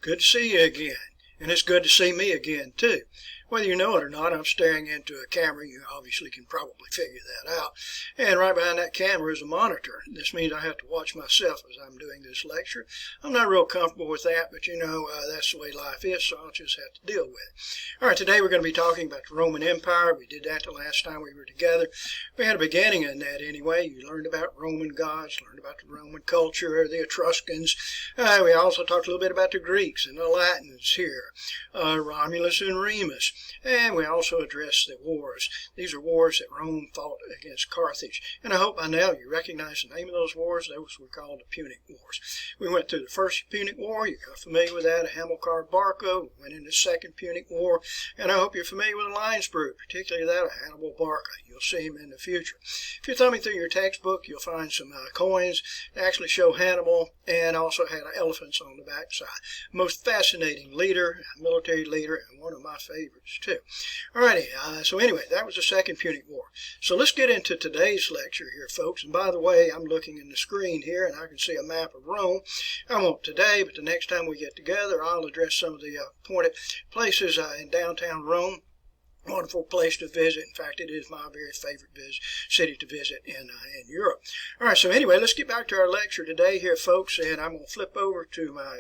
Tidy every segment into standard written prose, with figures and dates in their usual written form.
Good to see you again, and it's good to see me again, too. Whether you know it or not, I'm staring into a camera. You obviously can probably figure that out. And right behind that camera is a monitor. This means I have to watch myself as I'm doing this lecture. I'm not real comfortable with that, but that's the way life is, so I'll just have to deal with it. All right, today we're going to be talking about the Roman Empire. We did that the last time we were together. We had a beginning in that anyway. You learned about Roman gods, learned about the Roman culture, the Etruscans. We also talked a little bit about the Greeks and the Latins here, Romulus and Remus. And we also addressed the wars. These are wars that Rome fought against Carthage. And I hope by now you recognize the name of those wars. Those were called the Punic Wars. We went through the first Punic War. You're familiar with that, Hamilcar Barca. We went into the second Punic War. And I hope you're familiar with the Lions Brute, particularly that of Hannibal Barca. You'll see him in the future. If you're thumbing through your textbook, you'll find some coins that actually show Hannibal and also had elephants on the backside. Most fascinating leader, military leader, and one of my favorites too. Alrighty, so anyway, that was the second Punic War. So let's get into today's lecture here, folks. And by the way, I'm looking in the screen here, and I can see a map of Rome. I won't today, but the next time we get together, I'll address some of the pointed places in downtown Rome. Wonderful place to visit. In fact, it is my very favorite city to visit in Europe. All right, so anyway, let's get back to our lecture today here, folks, and I'm going to flip over to my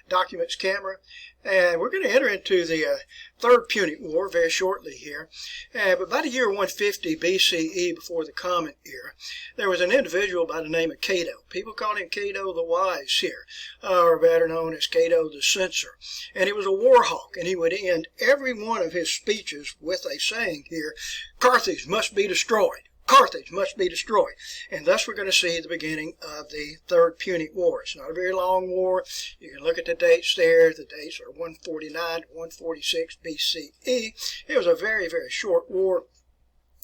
documents camera, and we're going to enter into the Third Punic War very shortly here. But about the year 150 BCE, before the Common Era, there was an individual by the name of Cato. People called him Cato the Wise here, or better known as Cato the Censor. And he was a war hawk, and he would end every one of his speeches with a saying here, Carthage must be destroyed. Carthage must be destroyed. And thus we're going to see the beginning of the Third Punic War. It's not a very long war. You can look at the dates there. The dates are 149 to 146 BCE. It was a very, very short war.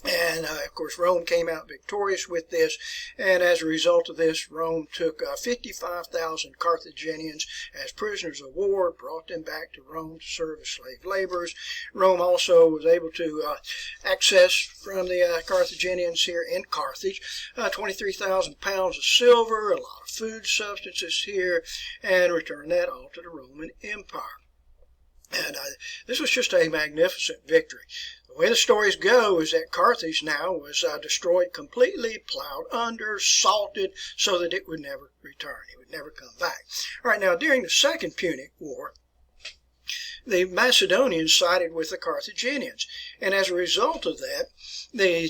And, of course, Rome came out victorious with this, and as a result of this, Rome took 55,000 Carthaginians as prisoners of war, brought them back to Rome to serve as slave laborers. Rome also was able to access from the Carthaginians here in Carthage 23,000 pounds of silver, a lot of food substances here, and return that all to the Roman Empire. And this was just a magnificent victory. The way the stories go is that Carthage now was destroyed completely, plowed under, salted, so that it would never return. It would never come back. All right, now during the Second Punic War, the Macedonians sided with the Carthaginians, and as a result of that, the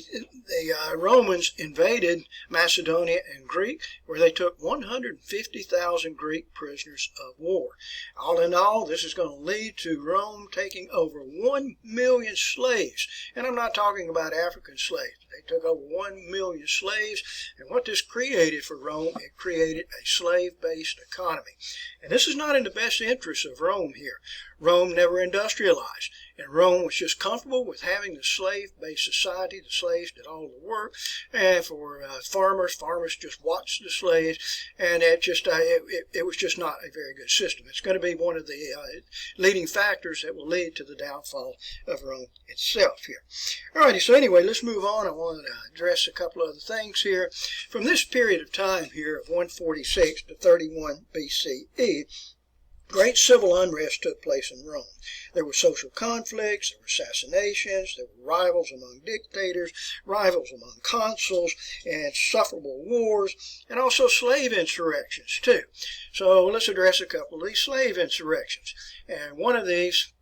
Romans invaded Macedonia and Greece, where they took 150,000 Greek prisoners of war. All in all, this is going to lead to Rome taking over 1 million slaves, and I'm not talking about African slaves. They took over 1 million slaves, and what this created for Rome, it created a slave-based economy. And this is not in the best interest of Rome here. Rome never industrialized, and Rome was just comfortable with having the slave-based society. The slaves did all the work, and for farmers just watched the slaves, and it was just not a very good system. It's going to be one of the leading factors that will lead to the downfall of Rome itself here. Alrighty, so anyway, let's move on. I want to address a couple other things here. From this period of time here of 146 to 31 BCE, great civil unrest took place in Rome. There were social conflicts, there were assassinations, there were rivals among dictators, rivals among consuls, and insufferable wars, and also slave insurrections too. So let's address a couple of these slave insurrections. And one of these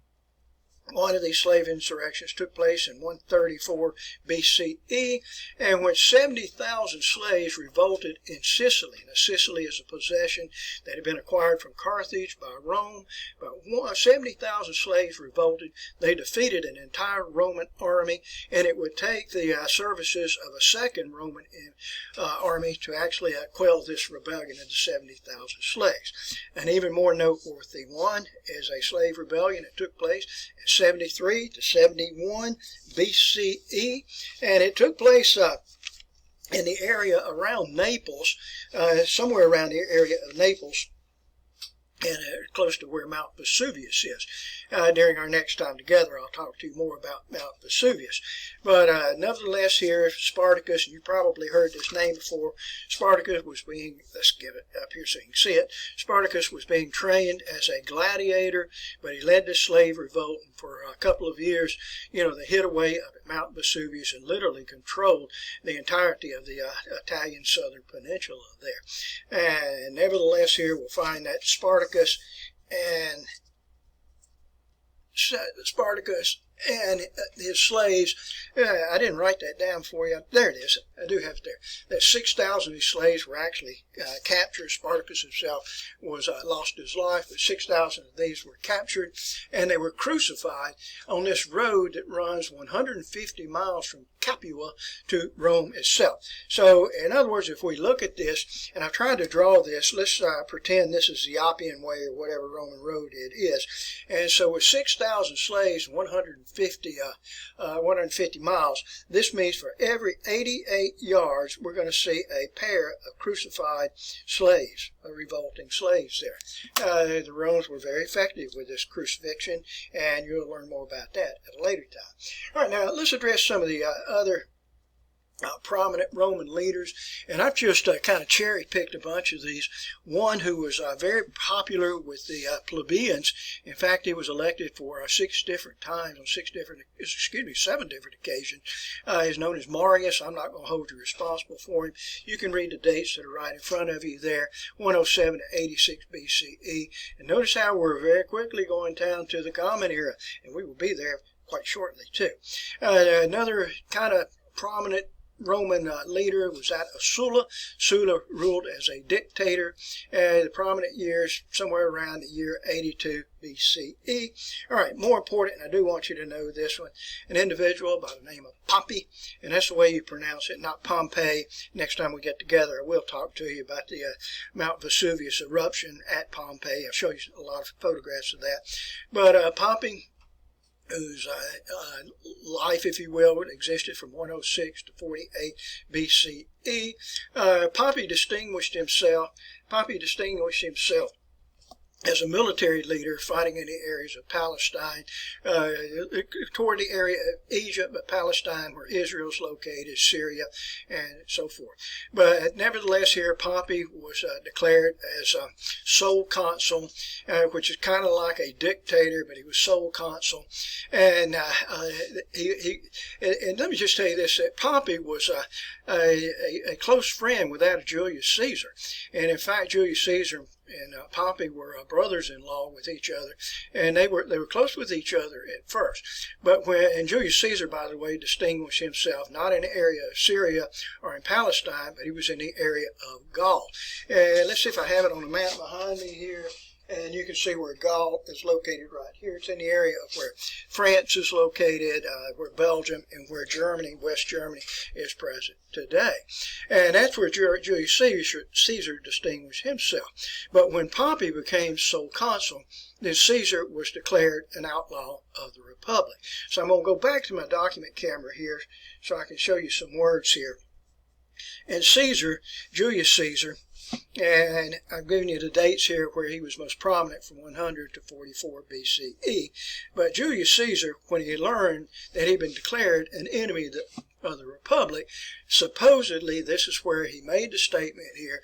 slave insurrections took place in 134 BCE, in which 70,000 slaves revolted in Sicily. Now, Sicily is a possession that had been acquired from Carthage by Rome, but 70,000 slaves revolted. They defeated an entire Roman army, and it would take the services of a second Roman army to actually quell this rebellion of the 70,000 slaves. An even more noteworthy one is a slave rebellion that took place in 73 to 71 BCE, and it took place in the area around Naples, somewhere around the area of Naples, and close to where Mount Vesuvius is. During our next time together, I'll talk to you more about Mount Vesuvius. But nevertheless, here, Spartacus, and you probably heard this name before, Spartacus was being, let's get it up here so you can see it, Spartacus was being trained as a gladiator, but he led the slave revolt, and for a couple of years, they hid away up at Mount Vesuvius and literally controlled the entirety of the Italian southern peninsula there. And nevertheless, here we'll find that Spartacus and his slaves, I didn't write that down for you. There it is. I do have it there. That 6,000 of his slaves were actually captured. Spartacus himself was lost his life, but 6,000 of these were captured, and they were crucified on this road that runs 150 miles from Capua to Rome itself. So, in other words, if we look at this, and I've tried to draw this, let's pretend this is the Appian Way or whatever Roman road it is. And so with 6,000 slaves, 150 miles, this means for every 88 yards, we're going to see a pair of crucified slaves, revolting slaves there. The Romans were very effective with this crucifixion, and you'll learn more about that at a later time. All right, now let's address some of the other prominent Roman leaders, and I've just kind of cherry-picked a bunch of these. One who was very popular with the plebeians. In fact, he was elected for 7 different occasions. He's known as Marius. I'm not going to hold you responsible for him. You can read the dates that are right in front of you there, 107 to 86 BCE. And notice how we're very quickly going down to the Common Era, and we will be there quite shortly too. Another kind of prominent Roman leader was that of Sulla. Sulla ruled as a dictator. The prominent years, somewhere around the year 82 BCE. All right, more important, I do want you to know this one, an individual by the name of Pompey, and that's the way you pronounce it, not Pompeii. Next time we get together, I will talk to you about the Mount Vesuvius eruption at Pompeii. I'll show you a lot of photographs of that. But Pompey, whose life, if you will, existed from 106 to 48 BCE. Pompey distinguished himself as a military leader fighting in the areas of Palestine, toward the area of Egypt, but Palestine, where Israel is located, Syria, and so forth. But nevertheless, here Pompey was declared as sole consul, which is kind of like a dictator, but he was sole consul. And and let me just tell you this, that Pompey was a close friend with that of Julius Caesar. And in fact, Julius Caesar and Pompey were brothers-in-law with each other, and they were close with each other at first. But and Julius Caesar, by the way, distinguished himself not in the area of Syria or in Palestine, but he was in the area of Gaul. And let's see if I have it on the map behind me here. And you can see where Gaul is located right here. It's in the area of where France is located, where Belgium, and where Germany, West Germany, is present today. And that's where Julius Caesar distinguished himself. But when Pompey became sole consul, then Caesar was declared an outlaw of the Republic. So I'm going to go back to my document camera here so I can show you some words here. And Julius Caesar, and I've given you the dates here where he was most prominent from 100 to 44 BCE. But Julius Caesar, when he learned that he'd been declared an enemy of the Republic, supposedly this is where he made the statement here,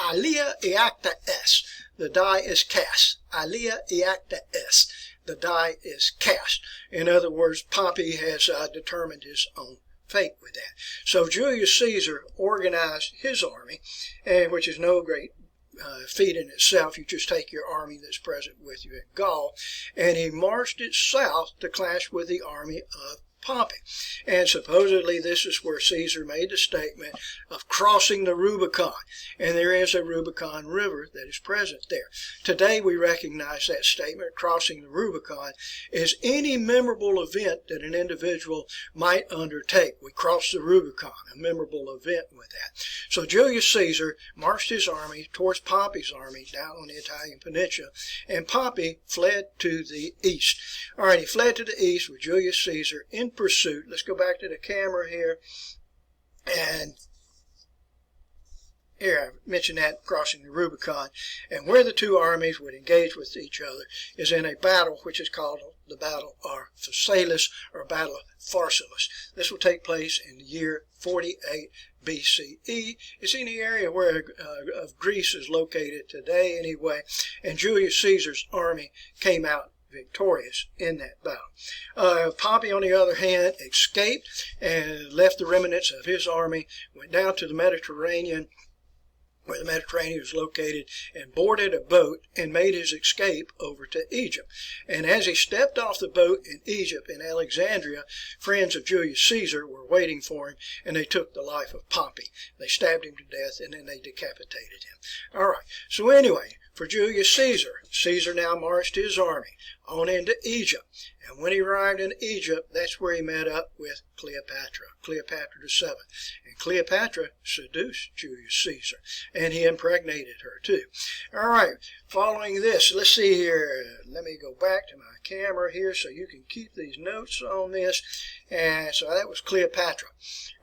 alia iacta est, the die is cast. Alia iacta est, the die is cast. In other words, Pompey has determined his own fate with that. So Julius Caesar organized his army, which is no great feat in itself. You just take your army that's present with you at Gaul, and he marched it south to clash with the army of Pompey. And supposedly this is where Caesar made the statement of crossing the Rubicon. And there is a Rubicon River that is present there. Today we recognize that statement, crossing the Rubicon, is any memorable event that an individual might undertake. We cross the Rubicon, a memorable event with that. So Julius Caesar marched his army towards Pompey's army down on the Italian peninsula, and Pompey fled to the east. All right, he fled to the east with Julius Caesar in pursuit. Let's go back to the camera here, and Here, I mentioned that crossing the Rubicon, and where the two armies would engage with each other is in a battle which is called the Battle of Pharsalus, or Battle of Pharsalus. This will take place in the year 48 BCE. It's in the area where of Greece is located today anyway, and Julius Caesar's army came out victorious in that battle. Pompey, on the other hand, escaped and left the remnants of his army, went down to the Mediterranean, where the Mediterranean was located, and boarded a boat and made his escape over to Egypt. And as he stepped off the boat in Egypt, in Alexandria, friends of Julius Caesar were waiting for him, and they took the life of Pompey. They stabbed him to death, and then they decapitated him. All right, so anyway, for Julius Caesar, Caesar now marched his army on into Egypt. And when he arrived in Egypt, that's where he met up with Cleopatra, Cleopatra VII. And Cleopatra seduced Julius Caesar, and he impregnated her too. All right, following this, let's see here. Let me go back to my camera here so you can keep these notes on this. And so that was Cleopatra.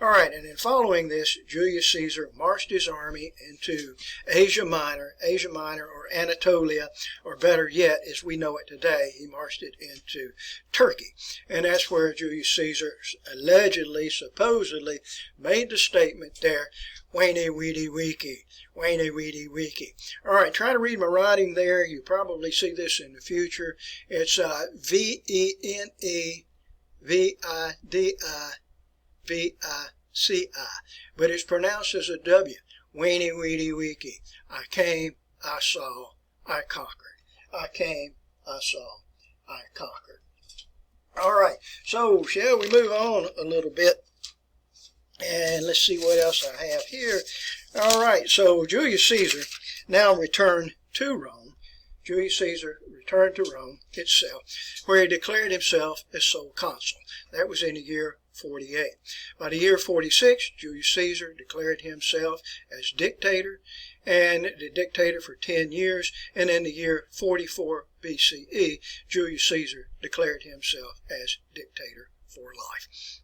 All right, and then following this, Julius Caesar marched his army into Asia Minor or Anatolia, or better yet, as we know it today, he marched it into Turkey. And that's where Julius Caesar allegedly, supposedly, made the statement there, Veni Vidi Vici, Veni Vidi Vici. All right, try to read my writing there. You probably see this in the future. It's VENE VIDI but it's pronounced as a W. Veni Vidi Vici. I came, I saw, I conquered. I came, I saw, I conquered. All right, so shall we move on a little bit? And let's see what else I have here. All right, so Julius Caesar now returned to Rome. Julius Caesar returned to Rome itself, where he declared himself as sole consul. That was in the year 48. By the year 46, Julius Caesar declared himself as dictator, and the dictator for 10 years, and in the year 44 BCE, Julius Caesar declared himself as dictator for life.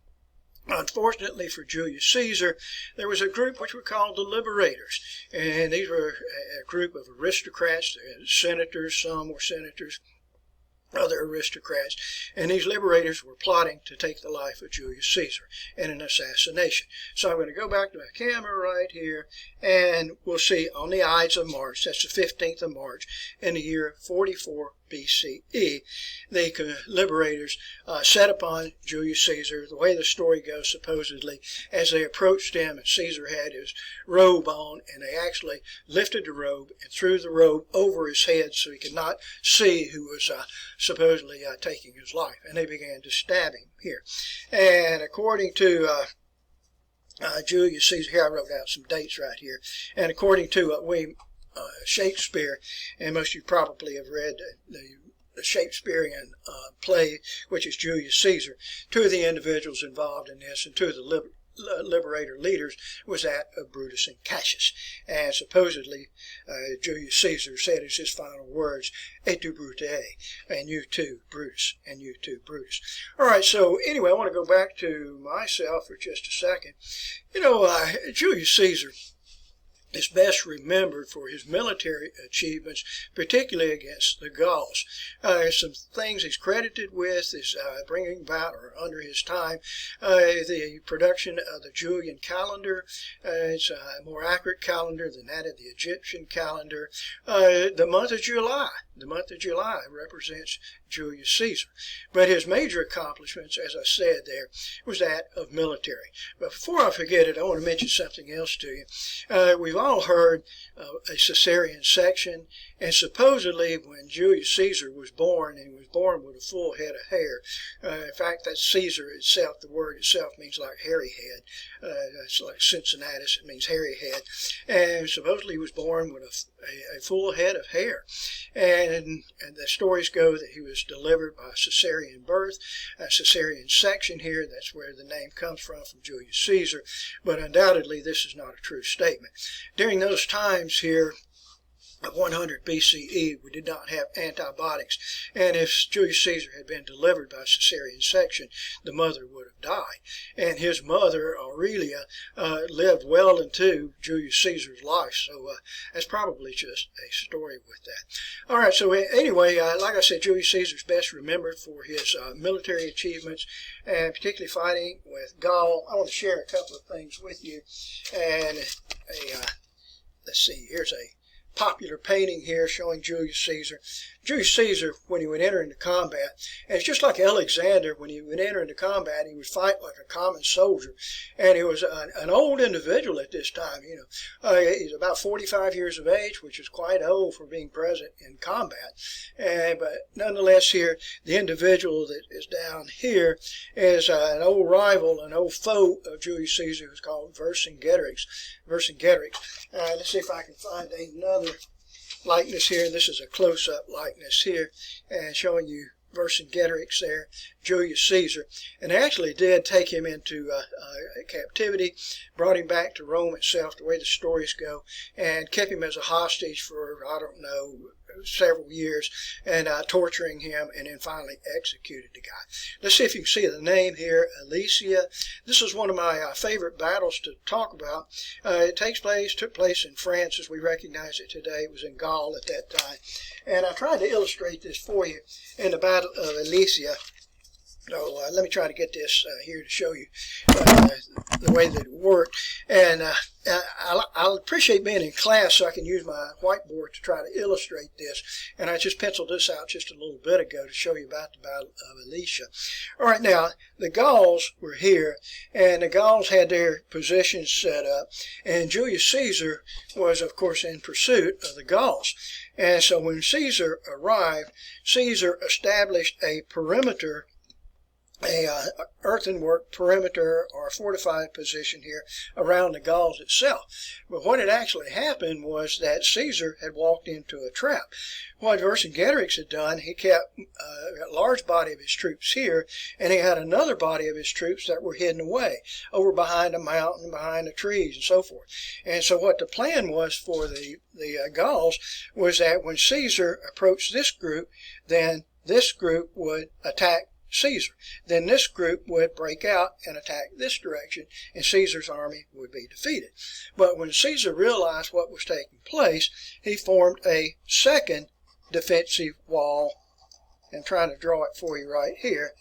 Unfortunately for Julius Caesar, there was a group which were called the Liberators, and these were a group of aristocrats, senators, some were senators, other aristocrats, and these liberators were plotting to take the life of Julius Caesar in an assassination. So I'm going to go back to my camera right here, and we'll see on the Ides of March, that's the 15th of March, in the year 44 BCE, the liberators set upon Julius Caesar. The way the story goes, supposedly, as they approached him, and Caesar had his robe on, and they actually lifted the robe and threw the robe over his head so he could not see who was supposedly taking his life. And they began to stab him here. And according to Julius Caesar, here I wrote out some dates right here, and according to William Shakespeare, and most of you probably have read the Shakespearean play, which is Julius Caesar. Two of the individuals involved in this, and two of the liberator leaders, was that of Brutus and Cassius. And supposedly, Julius Caesar said as his final words, "Et tu, Brute," and you too, Brutus, and you too, Brutus. All right, so anyway, I want to go back to myself for just a second. You know, Julius Caesar is best remembered for his military achievements, particularly against the Gauls. Some things he's credited with is bringing about, or under his time, the production of the Julian calendar. It's a more accurate calendar than that of the Egyptian calendar. The month of July represents Julius Caesar. But his major accomplishments, as I said there, was that of military. But before I forget it, I want to mention something else to you. We've all heard a Caesarean section, and supposedly when Julius Caesar was born, and he was born with a full head of hair. In fact, that Caesar itself, the word itself means like hairy head. It's like Cincinnatus, it means hairy head. And supposedly he was born with a full head of hair. And the stories go that he was delivered by Caesarean birth, a Caesarean section here. That's where the name comes from Julius Caesar. But undoubtedly, this is not a true statement. During those times here, of 100 BCE, we did not have antibiotics, and if Julius Caesar had been delivered by cesarean section, the mother would have died. And his mother, Aurelia, lived well into Julius Caesar's life, so that's probably just a story with that. All right, so anyway, like I said, Julius Caesar's best remembered for his military achievements, and particularly fighting with Gaul. I want to share a couple of things with you, and let's see, here's a popular painting here showing Julius Caesar. Julius Caesar, when he would enter into combat, and it's just like Alexander, when he would enter into combat, he would fight like a common soldier. And he was an old individual at this time, you know. He's about 45 years of age, which is quite old for being present in combat. But nonetheless here, the individual that is down here is an old rival, an old foe of Julius Caesar, who's called Vercingetorix. Let's see if I can find another likeness here. This is a close-up likeness here, and showing you Vercingetorix there, Julius Caesar, and they actually did take him into captivity, brought him back to Rome itself, the way the stories go, and kept him as a hostage for, I don't know, several years, and torturing him, and then finally executed the guy. Let's see if you can see the name here, Alesia. This is one of my favorite battles to talk about. It took place in France as we recognize it today. It was in Gaul at that time, and I tried to illustrate this for you in the Battle of Alesia. So let me try to get this here to show you the way that it worked. And I'll appreciate being in class so I can use my whiteboard to try to illustrate this. And I just penciled this out just a little bit ago to show you about the Battle of Alesia. All right, now, the Gauls were here, and the Gauls had their positions set up. And Julius Caesar was, of course, in pursuit of the Gauls. And so when Caesar arrived, Caesar established a perimeter, earthenwork perimeter or fortified position here around the Gauls itself. But what had actually happened was that Caesar had walked into a trap. What Vercingetorix had done, he kept a large body of his troops here, and he had another body of his troops that were hidden away over behind a mountain, behind the trees, and so forth. And so what the plan was for the Gauls was that when Caesar approached this group, then this group would attack Caesar. Then this group would break out and attack this direction, and Caesar's army would be defeated. But when Caesar realized what was taking place, he formed a second defensive wall. I'm trying to draw it for you right here.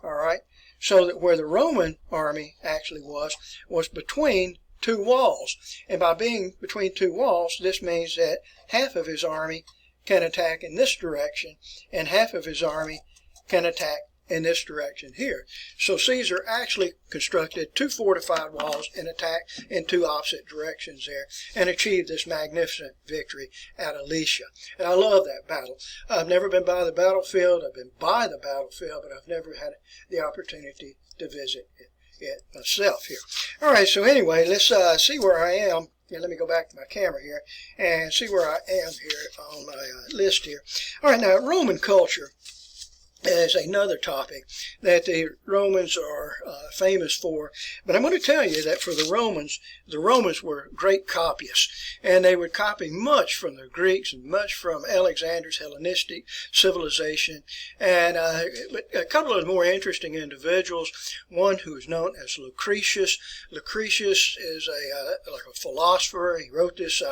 All right, so that where the Roman army actually was between two walls. And by being between two walls, this means that half of his army can attack in this direction, and half of his army can attack in this direction here. So Caesar actually constructed two fortified walls and attacked in two opposite directions there and achieved this magnificent victory at Alesia. And I love that battle. I've never been by the battlefield. I've been by the battlefield, but I've never had the opportunity to visit it myself here. All right, so anyway, let's see where I am. Yeah, let me go back to my camera here and see where I am here on my list here. All right, now Roman culture is another topic that the Romans are famous for. But I'm going to tell you that for the Romans were great copyists, and they would copy much from the Greeks and much from Alexander's Hellenistic civilization. And but a couple of more interesting individuals, one who is known as Lucretius. Lucretius is like a philosopher. He wrote this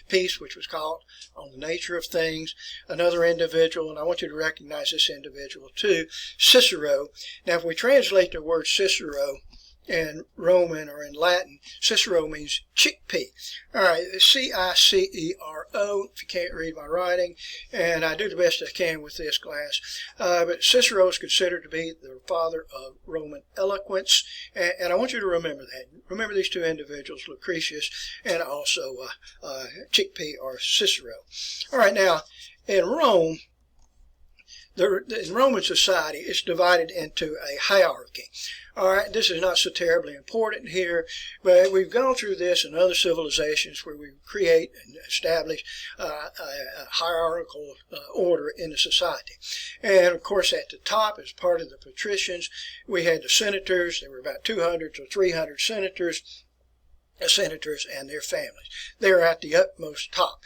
piece which was called On the Nature of Things. Another individual, and I want you to recognize this individual too, Cicero. Now, if we translate the word Cicero in Roman or in Latin, Cicero means chickpea. All right, C-I-C-E-R-O, if you can't read my writing, and I do the best I can with this class. But Cicero is considered to be the father of Roman eloquence, and I want you to remember that. Remember these two individuals, Lucretius and also chickpea or Cicero. All right, now, in Rome, in Roman society, it's divided into a hierarchy. All right, this is not so terribly important here, but we've gone through this in other civilizations where we create and establish a hierarchical order in the society. And, of course, at the top, as part of the patricians, we had the senators. There were about 200 to 300 senators and their families. They're at the utmost top.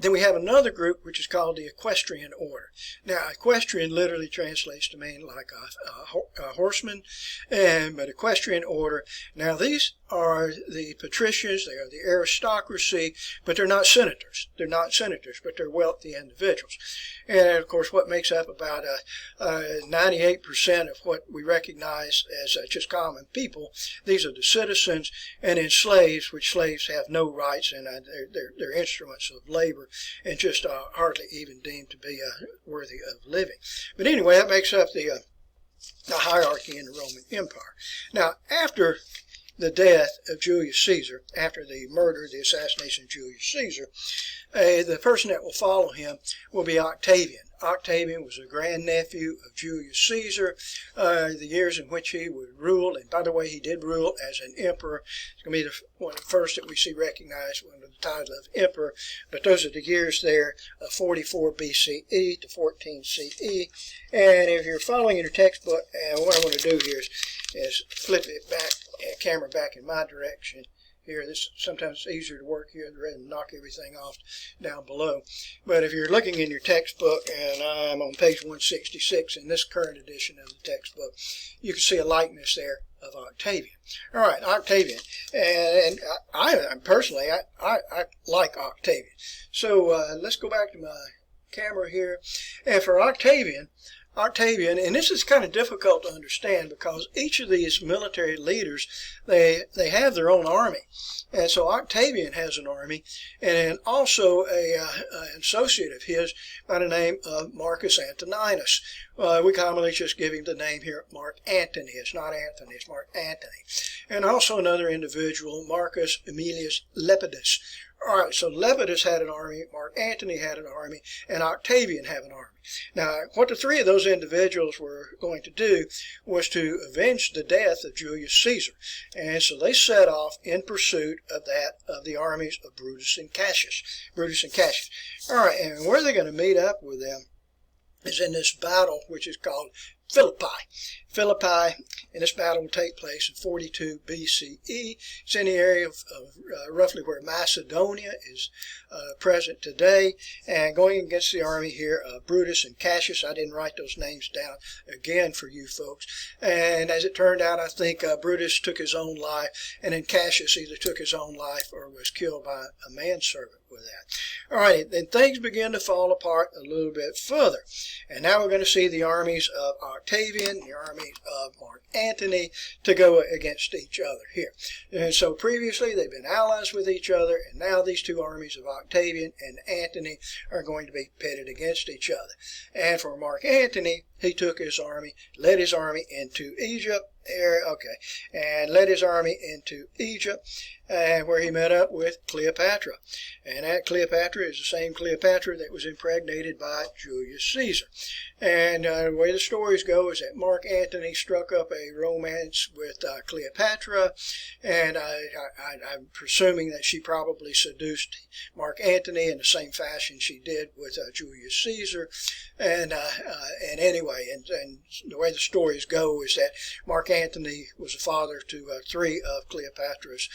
Then we have another group which is called the Equestrian Order. Now, equestrian literally translates to mean like a horseman, but Equestrian Order. Now, these are the patricians, they are the aristocracy, but they're not senators. They're not senators, but they're wealthy individuals. And, of course, what makes up about 98% of what we recognize as just common people, these are the citizens, and then slaves, which slaves have no rights, and they're instruments of labor, and just hardly even deemed to be worthy of living. But anyway, that makes up the hierarchy in the Roman Empire. Now, after the death of Julius Caesar, after the murder, the assassination of Julius Caesar, the person that will follow him will be Octavian. Octavian was a grandnephew of Julius Caesar, the years in which he would rule, and by the way, he did rule as an emperor. It's going to be one of the first that we see recognized under the title of emperor, but those are the years there of 44 BCE to 14 CE. And if you're following in your textbook, what I want to do here is flip it back, camera back in my direction. Here, this sometimes it's easier to work here rather than knock everything off down below. But if you're looking in your textbook, and I'm on page 166 in this current edition of the textbook, you can see a likeness there of Octavian. All right, Octavian, and I personally like Octavian. So let's go back to my camera here, and for Octavian, and this is kind of difficult to understand because each of these military leaders, they have their own army. And so Octavian has an army, and then also an associate of his by the name of Marcus Antoninus. We commonly just give him the name here, Mark Antony. It's not Anthony, it's Mark Antony. And also another individual, Marcus Aemilius Lepidus. All right, so Lepidus had an army, Mark Antony had an army, and Octavian had an army. Now, what the three of those individuals were going to do was to avenge the death of Julius Caesar. And so they set off in pursuit of the armies of Brutus and Cassius. All right, and where they're going to meet up with them is in this battle, which is called Philippi, and this battle will take place in 42 BCE. It's in the area of roughly where Macedonia is present today, and going against the army here of Brutus and Cassius. I didn't write those names down again for you folks. And as it turned out, I think Brutus took his own life, and then Cassius either took his own life or was killed by a manservant with that. All right, then things begin to fall apart a little bit further. And now we're going to see the armies of Octavian, the armies of Mark Antony to go against each other here. And so previously they've been allies with each other, and now these two armies of Octavian and Antony are going to be pitted against each other. And for Mark Antony, he took his army, led his army into Egypt, and led his army into Egypt, where he met up with Cleopatra. And that Cleopatra is the same Cleopatra that was impregnated by Julius Caesar. And the way the stories go is that Mark Antony struck up a romance with Cleopatra, and I'm presuming that she probably seduced Mark Antony in the same fashion she did with Julius Caesar. And anyway, and the way the stories go is that Mark Antony was a father to three of Cleopatra's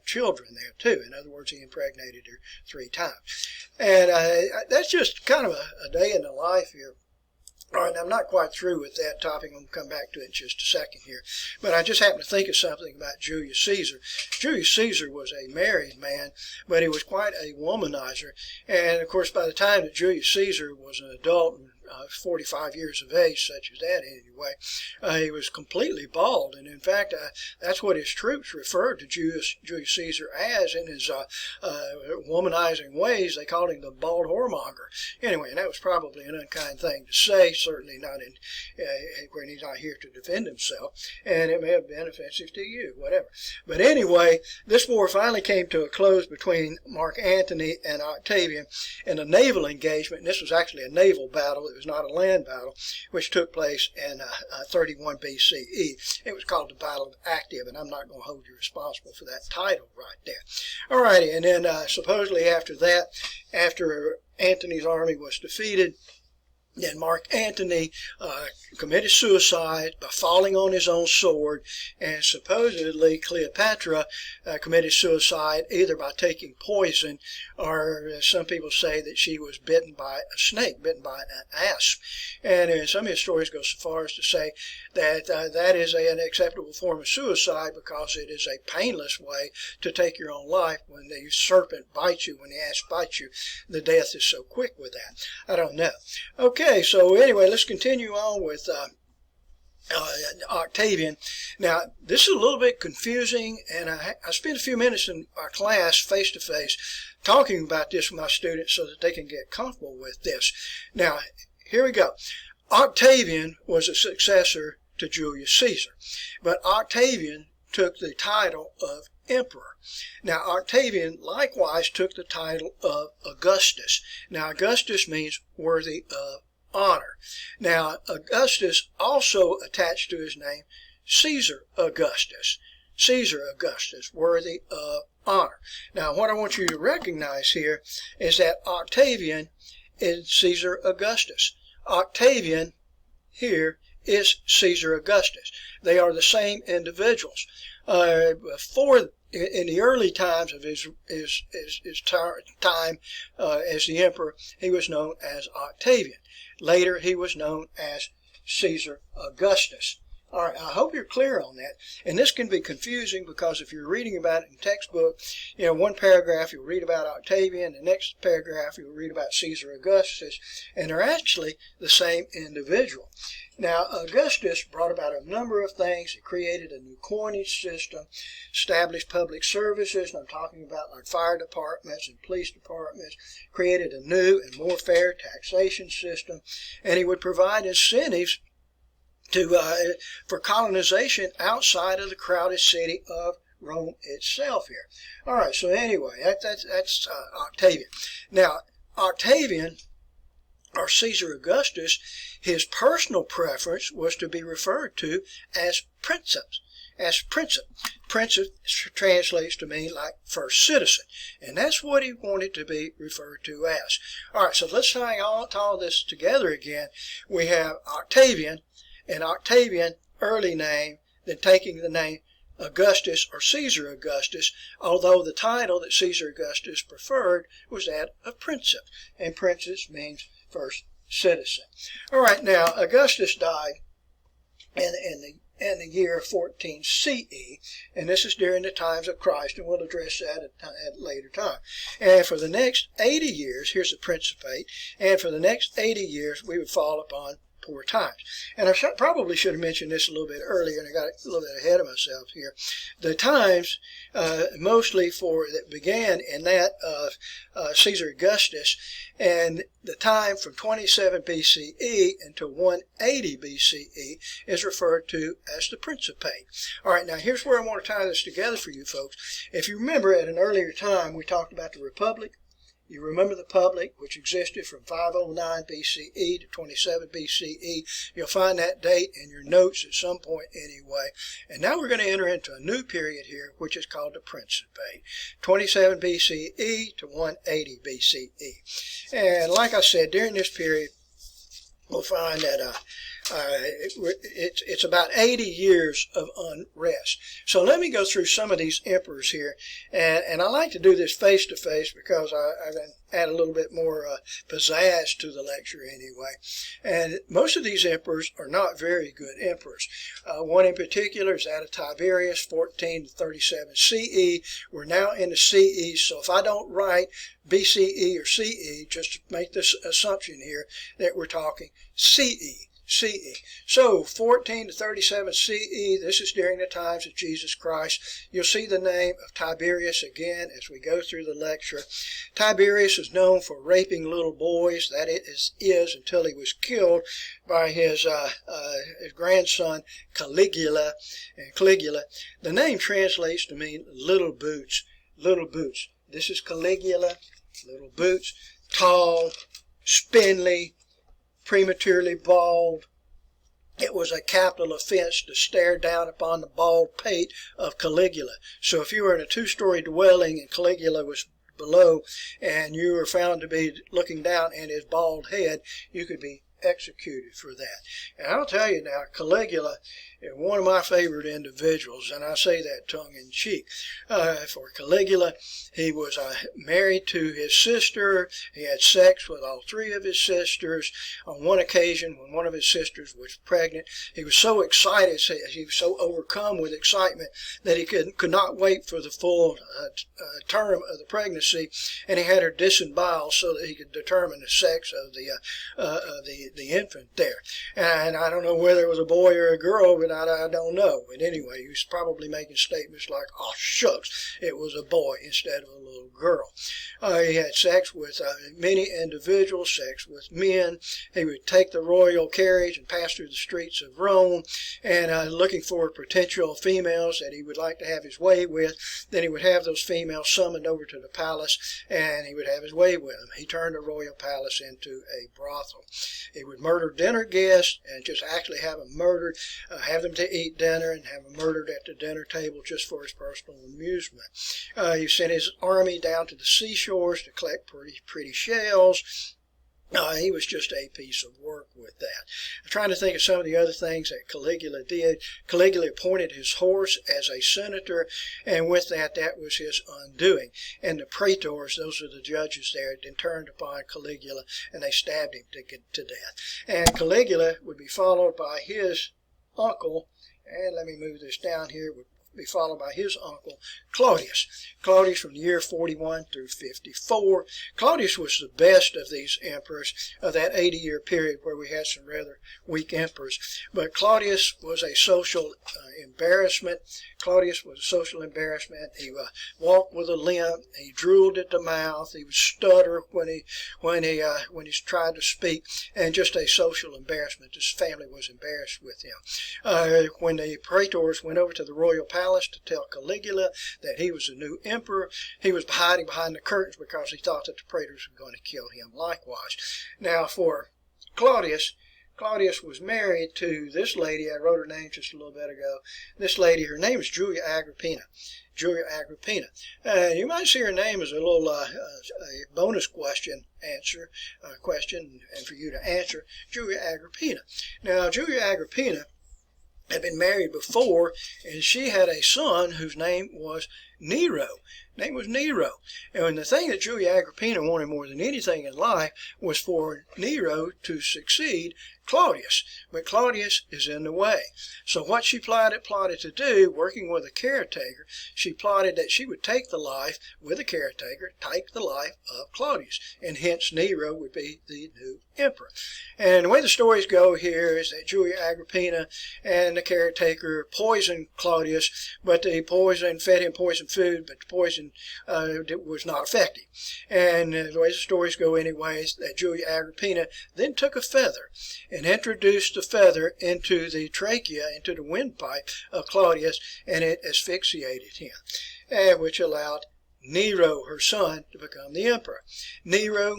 children there too. In other words, he impregnated her 3 times. And that's just kind of a day in the life here. All right, I'm not quite through with that topic. I'm going to come back to it in just a second here. But I just happened to think of something about Julius Caesar. Julius Caesar was a married man, but he was quite a womanizer. And, of course, by the time that Julius Caesar was an adult, 45 years of age, such as that anyway, he was completely bald. And in fact, that's what his troops referred to Julius Caesar as in his womanizing ways. They called him the bald whoremonger. Anyway, and that was probably an unkind thing to say, certainly not when he's not here to defend himself. And it may have been offensive to you, whatever. But anyway, this war finally came to a close between Mark Antony and Octavian in a naval engagement. And this was actually a naval battle. It was not a land battle, which took place in 31 BCE. It was called the Battle of Actium, and I'm not going to hold you responsible for that title right there. All righty, and then supposedly after that, after Antony's army was defeated, Then Mark Antony committed suicide by falling on his own sword, and supposedly Cleopatra committed suicide either by taking poison, or some people say that she was bitten by a snake, bitten by an asp. And some historians go so far as to say that that is an acceptable form of suicide because it is a painless way to take your own life. When the serpent bites you, when the asp bites you, the death is so quick with that. I don't know. Okay, so anyway, let's continue on with Octavian. Now, this is a little bit confusing, and I spent a few minutes in our class face-to-face talking about this with my students so that they can get comfortable with this. Now, here we go. Octavian was a successor to Julius Caesar, but Octavian took the title of emperor. Now, Octavian likewise took the title of Augustus. Now, Augustus means worthy of honor. Now, Augustus also attached to his name Caesar Augustus. Caesar Augustus, worthy of honor. Now, what I want you to recognize here is that Octavian is Caesar Augustus. Octavian here is Caesar Augustus. They are the same individuals. In the early times of his time as the emperor, he was known as Octavian. Later, he was known as Caesar Augustus. All right, I hope you're clear on that. And this can be confusing because if you're reading about it in textbook, one paragraph you'll read about Octavian, the next paragraph you'll read about Caesar Augustus, and they're actually the same individual. Now, Augustus brought about a number of things. He created a new coinage system, established public services, and I'm talking about like fire departments and police departments, created a new and more fair taxation system, and he would provide incentives for colonization outside of the crowded city of Rome itself here. All right, so anyway, that's Octavian. Now, Octavian, or Caesar Augustus, his personal preference was to be referred to as princeps. As princeps. Princeps translates to mean like first citizen, and that's what he wanted to be referred to as. All right, so let's tie all this together again. We have Octavian, and Octavian, early name, then taking the name Augustus or Caesar Augustus, although the title that Caesar Augustus preferred was that of princeps, and princeps means first citizen. All right, now Augustus died in the year 14 CE, and this is during the times of Christ, and we'll address that at a later time. And for the next 80 years, here's the Principate, and for the next 80 years we would fall upon poor times. And I probably should have mentioned this a little bit earlier, and I got a little bit ahead of myself here. The times mostly that began in that of Caesar Augustus, and the time from 27 BCE until 180 BCE is referred to as the Principate. All right, now here's where I want to tie this together for you folks. If you remember at an earlier time, we talked about the Republic. You remember the Public, which existed from 509 BCE to 27 BCE. You'll find that date in your notes at some point anyway. And now we're going to enter into a new period here, which is called the Principate, 27 BCE to 180 BCE. And like I said, during this period, we'll find that it's about 80 years of unrest. So let me go through some of these emperors here, and I like to do this face to face because I can add a little bit more pizzazz to the lecture anyway. And most of these emperors are not very good emperors. One in particular is that of Tiberius, 14 to 37 CE. We're now in the CE, so if I don't write BCE or CE, just to make this assumption here that we're talking CE. So 14 to 37 CE, this is during the times of Jesus Christ. You'll see the name of Tiberius again as we go through the lecture. Tiberius is known for raping little boys. That is until he was killed by his grandson Caligula. And Caligula, the name translates to mean little boots. Little boots. This is Caligula, little boots, tall, spindly, prematurely bald. It was a capital offense to stare down upon the bald pate of Caligula. So if you were in a two-story dwelling and Caligula was below and you were found to be looking down at his bald head, you could be executed for that. And I'll tell you now, Caligula is one of my favorite individuals, and I say that tongue-in-cheek. For Caligula, he was married to his sister. He had sex with all three of his sisters. On one occasion, when one of his sisters was pregnant, he was so excited, he was so overcome with excitement that he could not wait for the full term of the pregnancy, and he had her disemboweled so that he could determine the sex of the infant there. And I don't know whether it was a boy or a girl, but I don't know. But anyway, he was probably making statements like, "Oh shucks, it was a boy instead of a little girl." He had sex with many individuals, sex with men. He would take the royal carriage and pass through the streets of Rome, and looking for potential females that he would like to have his way with. Then he would have those females summoned over to the palace, and he would have his way with them. He turned the royal palace into a brothel. He would murder dinner guests and just actually have them murdered, have them to eat dinner and have them murdered at the dinner table just for his personal amusement. He sent his army down to the seashores to collect pretty shells. He was just a piece of work with that. I'm trying to think of some of the other things that Caligula did. Caligula appointed his horse as a senator, and with that was his undoing. And the praetors, those are the judges there, then turned upon Caligula, and they stabbed him to death. And Caligula would be followed by his uncle, and let me move this down here, would be followed by his uncle, Claudius. Claudius from the year 41 through 54. Claudius was the best of these emperors of that 80-year period where we had some rather weak emperors. But Claudius was a social embarrassment. Claudius was a social embarrassment. He walked with a limp. He drooled at the mouth. He would stutter when he tried to speak, and just a social embarrassment. His family was embarrassed with him. When the praetors went over to the royal palace to tell Caligula that he was the new emperor, he was hiding behind the curtains because he thought that the praetors were going to kill him likewise. Now, for Claudius was married to this lady. I wrote her name just a little bit ago. This lady, her name is Julia Agrippina. Julia Agrippina. You might see her name as a little a bonus question, and for you to answer, Julia Agrippina. Now, Julia Agrippina had been married before, and she had a son whose name was Nero. And the thing that Julia Agrippina wanted more than anything in life was for Nero to succeed Claudius. But Claudius is in the way. So what she plotted to do, working with a caretaker, she plotted that she would take the life, with a caretaker, take the life of Claudius. And hence Nero would be the new emperor. And the way the stories go here is that Julia Agrippina and the caretaker poisoned Claudius, but the poison fed him poison food, but the poison was not effective. And the way the stories go anyways, that Julia Agrippina then took a feather and introduced the feather into the trachea, into the windpipe of Claudius, and it asphyxiated him, which allowed Nero, her son, to become the emperor. Nero,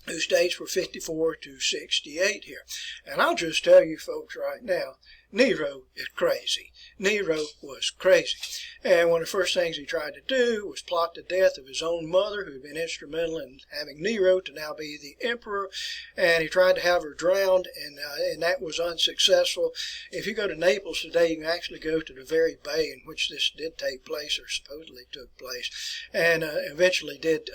whose dates were 54 to 68 here. And I'll just tell you folks right now, Nero is crazy. Nero was crazy. And one of the first things he tried to do was plot the death of his own mother, who had been instrumental in having Nero to now be the emperor. And he tried to have her drowned, and that was unsuccessful. If you go to Naples today, you can actually go to the very bay in which this did take place, or supposedly took place, and eventually did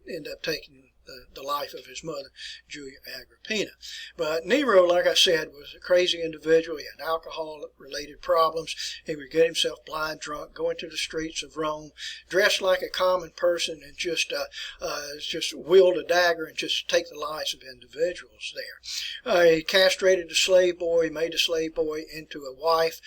end up taking the life of his mother, Julia Agrippina. But Nero, like I said, was a crazy individual. He had alcohol-related problems. He would get himself blind drunk, go into the streets of Rome, dressed like a common person, and just wield a dagger and just take the lives of individuals there. He castrated the slave boy, made the slave boy into a wife.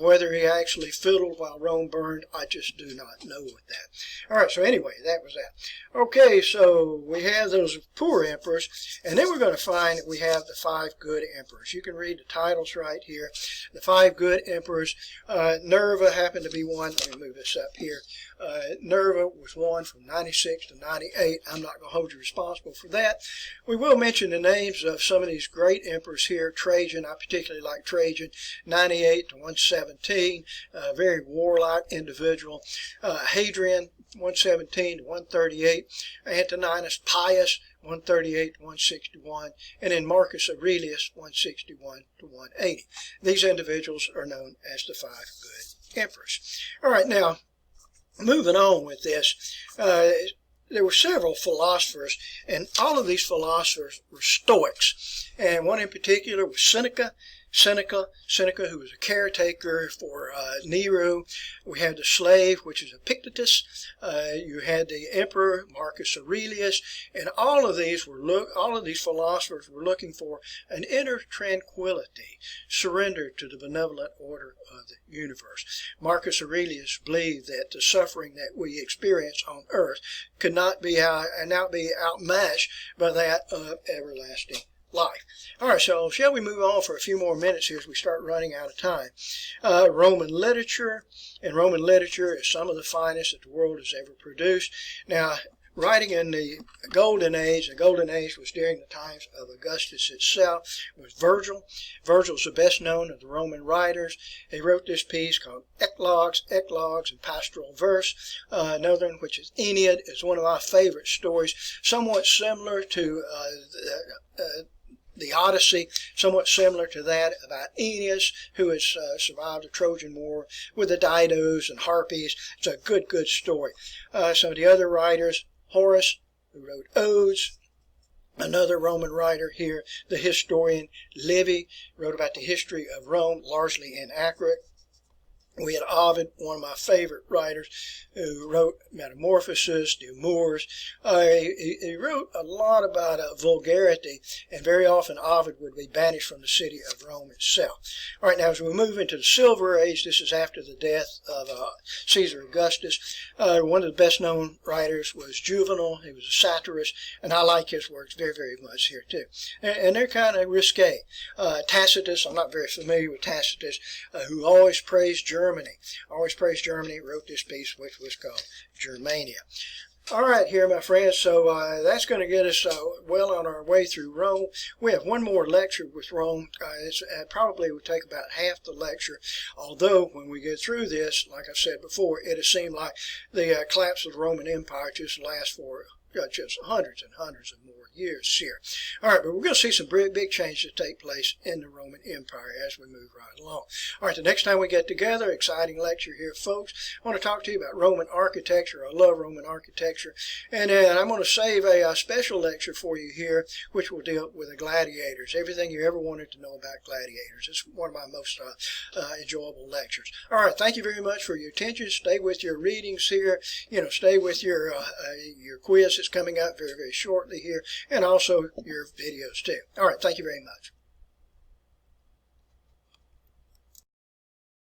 Whether he actually fiddled while Rome burned, I just do not know with that. All right, so anyway, that was that. Okay, so we have those poor emperors, and then we're going to find that we have the 5 good emperors. You can read the titles right here. The 5 good emperors. Nerva happened to be one. Let me move this up here. Nerva was one from 96 to 98. I'm not going to hold you responsible for that. We will mention the names of some of these great emperors here. Trajan, I particularly like Trajan, 98 to 117, a very warlike individual. Hadrian, 117 to 138. Antoninus Pius, 138 to 161, and then Marcus Aurelius, 161 to 180. These individuals are known as the five good emperors. All right, now, moving on with this, there were several philosophers, and all of these philosophers were Stoics. And one in particular was Seneca, who was a caretaker for Nero. We had the slave, which is Epictetus. You had the emperor, Marcus Aurelius, and all of these philosophers were looking for an inner tranquility, surrendered to the benevolent order of the universe. Marcus Aurelius believed that the suffering that we experience on earth could not be outmatched by that of everlasting life. All right, so shall we move on for a few more minutes here as we start running out of time? Roman literature, and Roman literature is some of the finest that the world has ever produced. Now, writing in the Golden Age was during the times of Augustus itself, was Virgil. Virgil's the best known of the Roman writers. He wrote this piece called Eclogues, and Pastoral Verse. Another one, which is Aeneid, is one of my favorite stories, somewhat similar to the Odyssey, somewhat similar to that about Aeneas, who has survived the Trojan War with the Didos and Harpies. It's a good story. Some of the other writers, Horace, who wrote Odes. Another Roman writer here, the historian Livy, wrote about the history of Rome, largely inaccurate. We had Ovid, one of my favorite writers, who wrote Metamorphoses, the Amours. He wrote a lot about vulgarity, and very often Ovid would be banished from the city of Rome itself. All right, now as we move into the Silver Age, this is after the death of Caesar Augustus. One of the best-known writers was Juvenal. He was a satirist, and I like his works very much here, too. And they're kind of risque. Tacitus, I'm not very familiar with Tacitus, who always praised Germany, wrote this piece which was called Germania. All right, here, my friends, so that's going to get us well on our way through Rome. We have one more lecture with Rome. It probably will take about half the lecture, although when we get through this, like I said before, it'll seem like the collapse of the Roman Empire just lasts for just hundreds and hundreds of more years here. All right, but we're going to see some big changes take place in the Roman Empire as we move right along. All right, the next time we get together, exciting lecture here, folks. I want to talk to you about Roman architecture. I love Roman architecture. And then I'm going to save a special lecture for you here, which will deal with the gladiators, everything you ever wanted to know about gladiators. It's one of my most enjoyable lectures. All right, thank you very much for your attention. Stay with your readings here. Stay with your quiz that's coming up very shortly here, and also your videos too. All right, thank you very much.